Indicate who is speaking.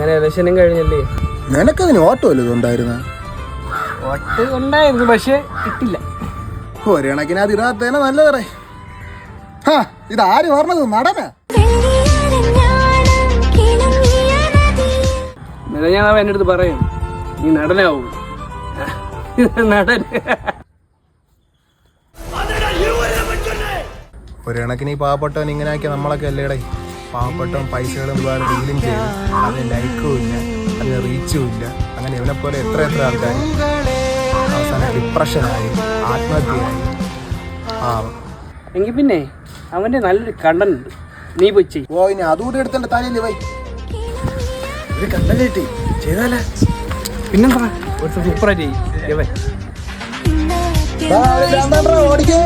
Speaker 1: അങ്ങനെ ഇലക്ഷനും കഴിഞ്ഞല്ലേ.
Speaker 2: നിനക്കതിന് ഓട്ടോ വല്ലതും ഉണ്ടായിരുന്ന?
Speaker 1: വോട്ട് ഉണ്ടായിരുന്നു, പക്ഷെ കിട്ടില്ല.
Speaker 2: ഒരു കണക്കിന് അത് ഇടാത്തേനെ നല്ലതറേ. ഇതാര് പറഞ്ഞത്? നടന
Speaker 1: ഞാൻ എൻ്റെ അടുത്ത് പറയും, നീ നടനാവും. നടൻ
Speaker 2: ഒരു കണക്കിന് ഈ പാവപ്പെട്ടവൻ ഇങ്ങനെ ആക്കിയ നമ്മളൊക്കെ അല്ലേടേ. പാവപ്പെട്ടവൻ പൈസകളും ഡീലും ചെയ്ത് അതിന് ലൈക്കും ഇല്ല, അതിന് റീച്ചും ഇല്ല. അങ്ങനെ ഇവനെപ്പോലെ എത്ര ആൾക്കാർ അവസാനം ഡിപ്രഷനായി, ആത്മഹത്യയായി.
Speaker 1: എങ്കിൽ പിന്നെ അവൻ്റെ നല്ലൊരു കണ്ടന്റ് ഉണ്ട്, നീ പോയി ചെയ്യും.
Speaker 2: ഓ ഇനി അതുകൂടി എടുത്തേണ്ട തലയില്ലേ വൈ ഒരു കണ്ടന്റ് ചെയ്താലേ.
Speaker 1: പിന്നെന്താ ഒരു സൂപ്പറായിട്ട് ചെയ്യും.
Speaker 2: ഓടിക്കോ.